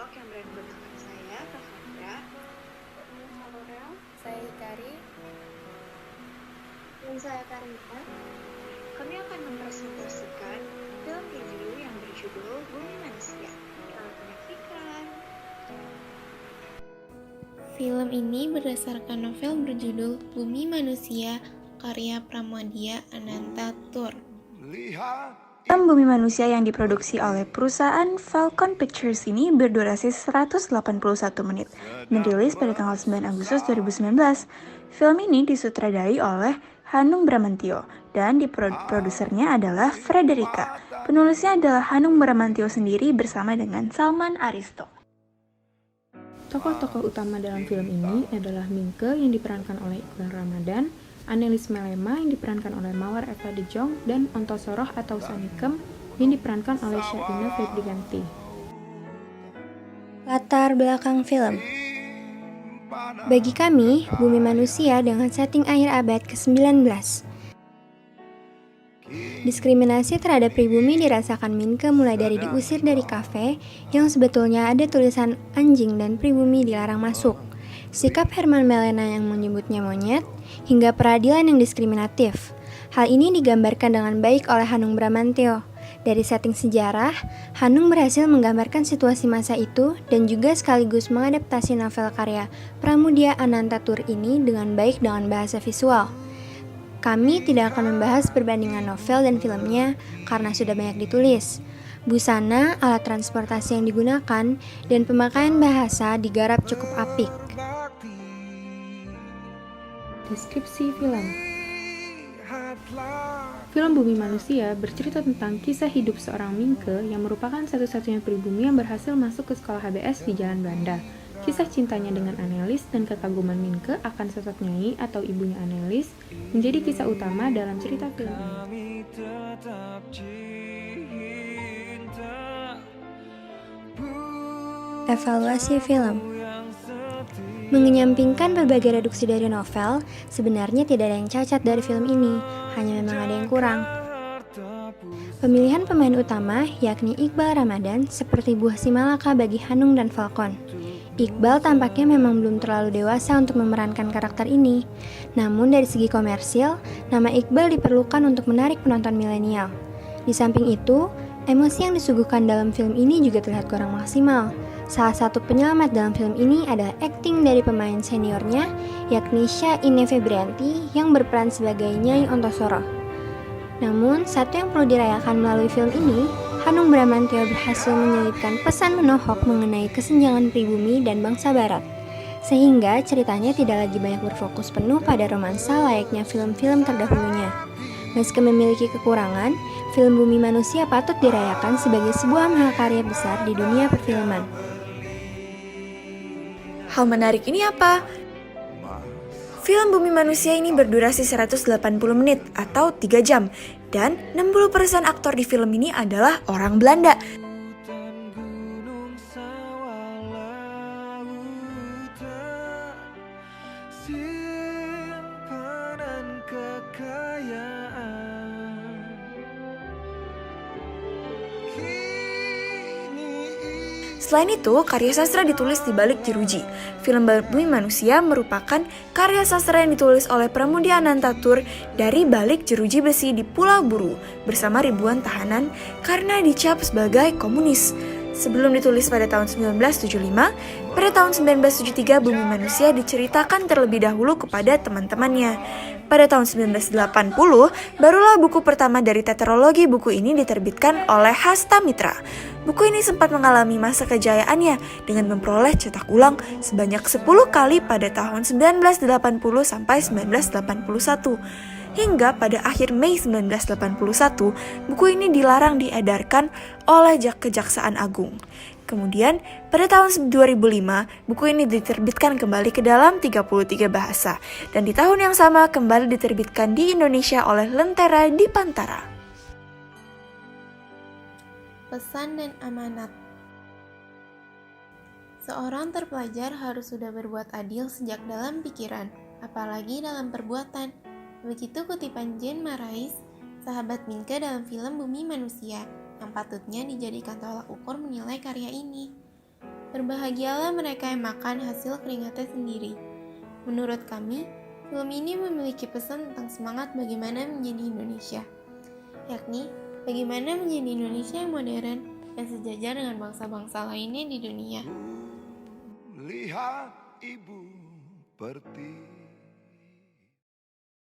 dialog yang berada bersama saya, Cassandra. Aurel, saya Hikari, Dan saya Karina. Kami akan mempresentasikan film review yang berjudul Bumi Manusia. Selamat menyaksikan. Film ini berdasarkan novel berjudul Bumi Manusia karya Pramoedya Anantatur. Film Bumi Manusia yang diproduksi oleh perusahaan Falcon Pictures ini berdurasi 181 menit dan dirilis pada tanggal 9 Agustus 2019. Film ini disutradarai oleh Hanung Bramantyo dan produsernya adalah Frederica. Penulisnya adalah Hanung Bramantyo sendiri bersama dengan Salman Aristo. tokoh-tokoh utama dalam film ini adalah Mingke yang diperankan oleh Iqbal Ramadan, Annelies Melema yang diperankan oleh Mawar Eva De Jong, dan Ontosoroh atau Sanikem yang diperankan oleh Syaina Febrianti. Latar belakang film. Bagi kami, Bumi Manusia dengan setting akhir abad ke-19. Diskriminasi terhadap pribumi dirasakan Minke mulai dari diusir dari kafe yang sebetulnya ada tulisan anjing dan pribumi dilarang masuk, sikap Herman Melena yang menyebutnya monyet, hingga peradilan yang diskriminatif. Hal ini digambarkan dengan baik oleh Hanung Bramantyo. Dari setting sejarah, Hanung berhasil menggambarkan situasi masa itu dan juga sekaligus mengadaptasi novel karya Pramoedya Anantatur ini dengan baik dengan bahasa visual. Kami tidak akan membahas perbandingan novel dan filmnya karena sudah banyak ditulis. Busana, alat transportasi yang digunakan, dan pemakaian bahasa digarap cukup apik. Deskripsi film. Film Bumi Manusia bercerita tentang kisah hidup seorang Mingke yang merupakan satu-satunya pribumi yang berhasil masuk ke sekolah HBS di Jalan Belanda. Kisah cintanya dengan Annelies dan kekaguman Mingke akan sosok Nyai atau ibunya Annelies menjadi kisah utama dalam cerita film ini. Evaluasi film. Mengenyampingkan berbagai reduksi dari novel, sebenarnya tidak ada yang cacat dari film ini, hanya memang ada yang kurang. Pemilihan pemain utama yakni Iqbal Ramadan seperti buah si Malaka bagi Hanung dan Falcon. Iqbal tampaknya memang belum terlalu dewasa untuk memerankan karakter ini. Namun dari segi komersil, nama Iqbal diperlukan untuk menarik penonton milenial. Di samping itu, emosi yang disuguhkan dalam film ini juga terlihat kurang maksimal. Salah satu penyelamat dalam film ini adalah akting dari pemain seniornya, yakni Syaina Febrianti yang berperan sebagai Nyai Ontosoroh. Namun, satu yang perlu dirayakan melalui film ini, Hanung Bramantyo berhasil menyelipkan pesan menohok mengenai kesenjangan pribumi dan bangsa barat. Sehingga ceritanya tidak lagi banyak berfokus penuh pada romansa layaknya film-film terdahulunya. Meski memiliki kekurangan, film Bumi Manusia patut dirayakan sebagai sebuah mahakarya besar di dunia perfilman. Hal menarik ini apa? Film Bumi Manusia ini berdurasi 180 menit atau 3 jam dan 60% aktor di film ini adalah orang Belanda. Selain itu, karya sastra ditulis di balik jeruji. Film Bumi Manusia merupakan karya sastra yang ditulis oleh Pramoedya Anantatur dari balik jeruji besi di Pulau Buru bersama ribuan tahanan karena dicap sebagai komunis. Sebelum ditulis pada tahun 1975, pada tahun 1973 Bumi Manusia diceritakan terlebih dahulu kepada teman-temannya. Pada tahun 1980, barulah buku pertama dari tetralogi buku ini diterbitkan oleh Hasta Mitra. Buku ini sempat mengalami masa kejayaannya dengan memperoleh cetak ulang sebanyak 10 kali pada tahun 1980 sampai 1981. Hingga pada akhir Mei 1981, buku ini dilarang diedarkan oleh Kejaksaan Agung. Kemudian, pada tahun 2005, buku ini diterbitkan kembali ke dalam 33 bahasa. Dan di tahun yang sama kembali diterbitkan di Indonesia oleh Lentera di Pantara. Pesan dan amanat. Seorang terpelajar harus sudah berbuat adil sejak dalam pikiran, apalagi dalam perbuatan. Begitu kutipan Jean Marais, sahabat Mingke dalam film Bumi Manusia, yang patutnya dijadikan tolak ukur menilai karya ini. Berbahagialah mereka yang makan hasil keringatnya sendiri. Menurut kami, film ini memiliki pesan tentang semangat bagaimana menjadi Indonesia, yakni bagaimana menjadi Indonesia yang modern dan sejajar dengan bangsa-bangsa lainnya di dunia. Lihat ibu Pertiwi.